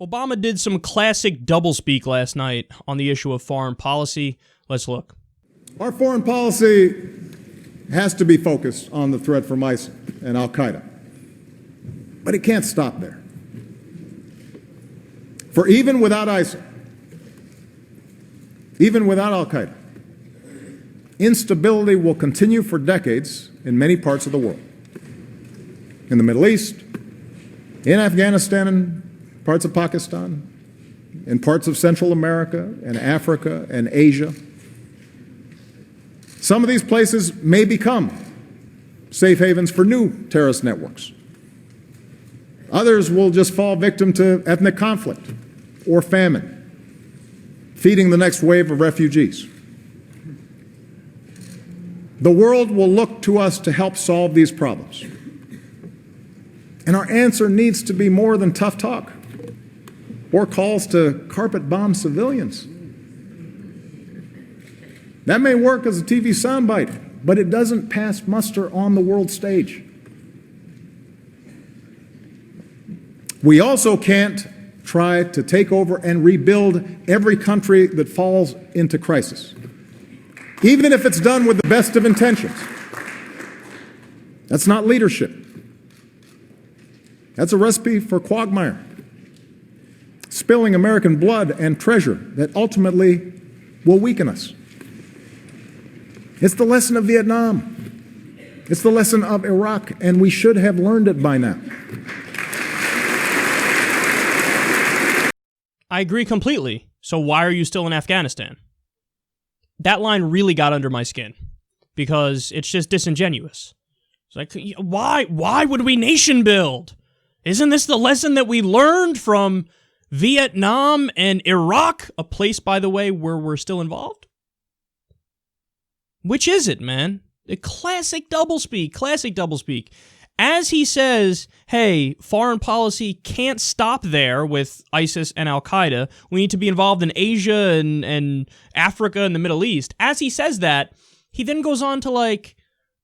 Obama did some classic doublespeak last night on the issue of foreign policy. Let's look. Our foreign policy has to be focused on the threat from ISIL and al-qaeda. But it can't stop there. For even without ISIL, even without al-qaeda, instability will continue for decades in many parts of the world. In the Middle East, in Afghanistan and parts of Pakistan, in parts of Central America and Africa and Asia. Some of these places may become safe havens for new terrorist networks. Others will just fall victim to ethnic conflict or famine, feeding the next wave of refugees. The world will look to us to help solve these problems. And our answer needs to be more than tough talk or calls to carpet bomb civilians. That may work as a TV soundbite, but it doesn't pass muster on the world stage. We also can't try to take over and rebuild every country that falls into crisis, even if it's done with the best of intentions. That's not leadership. That's a recipe for quagmire, spilling American blood and treasure that ultimately will weaken us. It's the lesson of Vietnam. It's the lesson of Iraq, and we should have learned it by now. I agree completely. So why are you still in Afghanistan? That line really got under my skin because it's just disingenuous. It's like, why would we nation build? Isn't this the lesson that we learned from Vietnam and Iraq? A place, by the way, where we're still involved? Which is it, man? A classic doublespeak. As he says, hey, foreign policy can't stop there with ISIS and al-Qaeda. We need to be involved in Asia and Africa and the Middle East. As he says that, he then goes on to, like,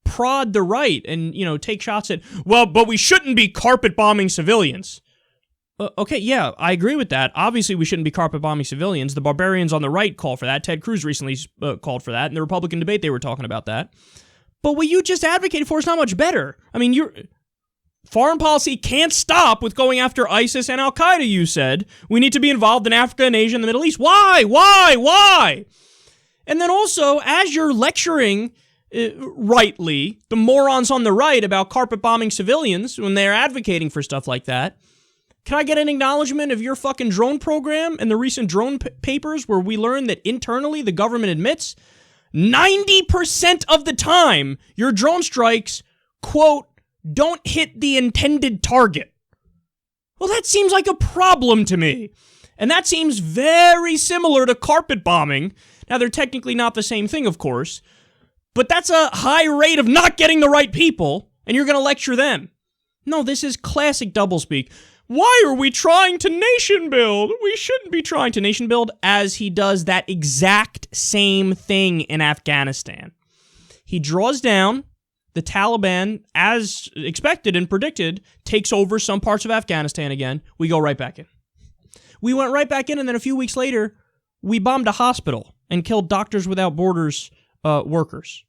prod the right and, take shots at, but we shouldn't be carpet bombing civilians. Okay, yeah, I agree with that. Obviously, we shouldn't be carpet bombing civilians. The barbarians on the right call for that. Ted Cruz recently called for that. In the Republican debate, they were talking about that. But what you just advocated for is not much better. I mean, foreign policy can't stop with going after ISIS and al-Qaeda, you said. We need to be involved in Africa and Asia and the Middle East. Why? And then also, as you're lecturing rightly, the morons on the right about carpet bombing civilians when they're advocating for stuff like that, can I get an acknowledgement of your fucking drone program and the recent drone papers where we learned that internally the government admits 90% of the time your drone strikes, quote, don't hit the intended target? Well, that seems like a problem to me. And that seems very similar to carpet bombing. Now, they're technically not the same thing, of course, but that's a high rate of not getting the right people, and you're going to lecture them. No, this is classic doublespeak. Why are we trying to nation build? We shouldn't be trying to nation build, as he does that exact same thing in Afghanistan. He draws down. The Taliban, as expected and predicted, takes over some parts of Afghanistan again. We go right back in. We went right back in, and then a few weeks later, we bombed a hospital and killed Doctors Without Borders workers.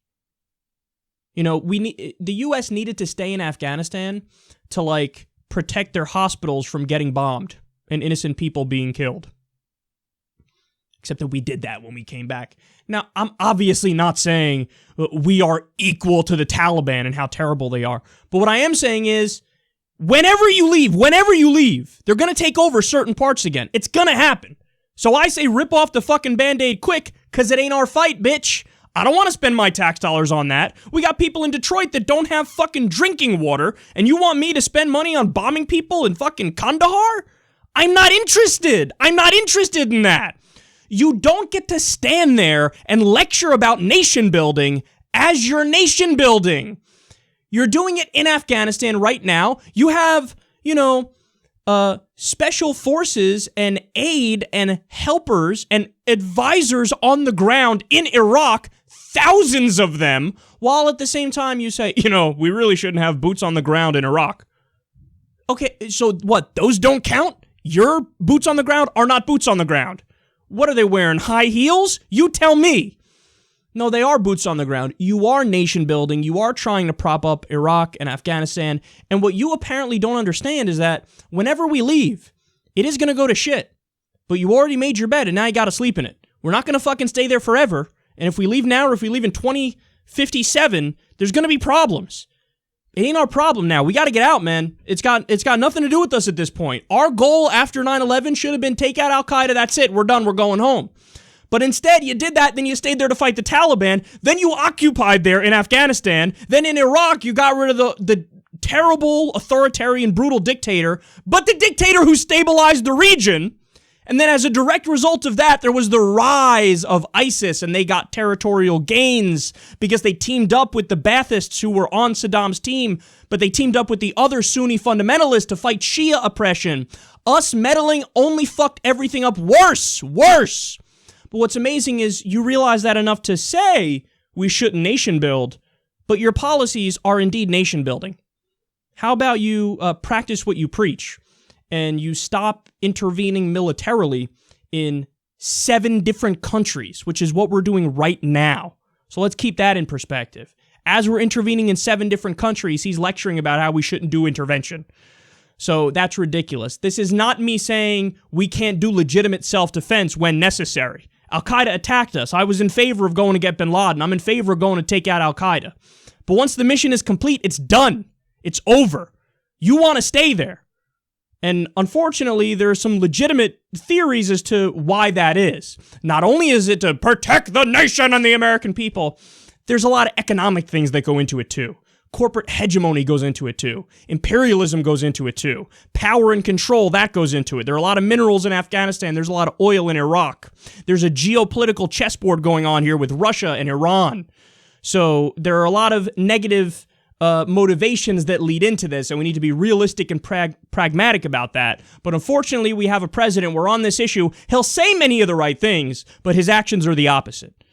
The U.S. needed to stay in Afghanistan to, protect their hospitals from getting bombed and innocent people being killed. Except that we did that when we came back. Now, I'm obviously not saying we are equal to the Taliban and how terrible they are. But what I am saying is, whenever you leave, they're going to take over certain parts again. It's going to happen. So I say rip off the fucking Band-Aid quick, because it ain't our fight, bitch. I don't want to spend my tax dollars on that. We got people in Detroit that don't have fucking drinking water, and you want me to spend money on bombing people in fucking Kandahar? I'm not interested. I'm not interested in that. You don't get to stand there and lecture about nation building as you're nation building. You're doing it in Afghanistan right now. You have, special forces and aid and helpers and advisors on the ground in Iraq, thousands of them, while at the same time you say, we really shouldn't have boots on the ground in Iraq. Okay, so what? Those don't count? Your boots on the ground are not boots on the ground. What are they wearing? High heels? You tell me. No, they are boots on the ground. You are nation building. You are trying to prop up Iraq and Afghanistan. And what you apparently don't understand is that whenever we leave, it is going to go to shit. But you already made your bed and now you got to sleep in it. We're not going to fucking stay there forever. And if we leave now or if we leave in 2057, there's going to be problems. It ain't our problem now. We got to get out, man. It's got nothing to do with us at this point. Our goal after 9/11 should have been take out al-Qaeda. That's it. We're done. We're going home. But instead, you did that, then you stayed there to fight the Taliban, then you occupied there in Afghanistan, then in Iraq, you got rid of the terrible, authoritarian, brutal dictator, but the dictator who stabilized the region. And then as a direct result of that, there was the rise of ISIS, and they got territorial gains because they teamed up with the Baathists who were on Saddam's team, but they teamed up with the other Sunni fundamentalists to fight Shia oppression. Us meddling only fucked everything up worse. But what's amazing is you realize that enough to say we shouldn't nation build, but your policies are indeed nation building. How about you practice what you preach? And you stop intervening militarily in 7 different countries, which is what we're doing right now. So let's keep that in perspective. As we're intervening in 7 different countries, he's lecturing about how we shouldn't do intervention. So that's ridiculous. This is not me saying we can't do legitimate self-defense when necessary. Al-Qaeda attacked us. I was in favor of going to get bin Laden. I'm in favor of going to take out Al-Qaeda. But once the mission is complete, it's done. It's over. You want to stay there. And unfortunately, there are some legitimate theories as to why that is. Not only is it to protect the nation and the American people, there's a lot of economic things that go into it too. Corporate hegemony goes into it too. Imperialism goes into it too. Power and control, that goes into it. There are a lot of minerals in Afghanistan. There's a lot of oil in Iraq. There's a geopolitical chessboard going on here with Russia and Iran. So there are a lot of negative motivations that lead into this, and we need to be realistic and pragmatic about that. But unfortunately, we have a president where on this issue, he'll say many of the right things, but his actions are the opposite.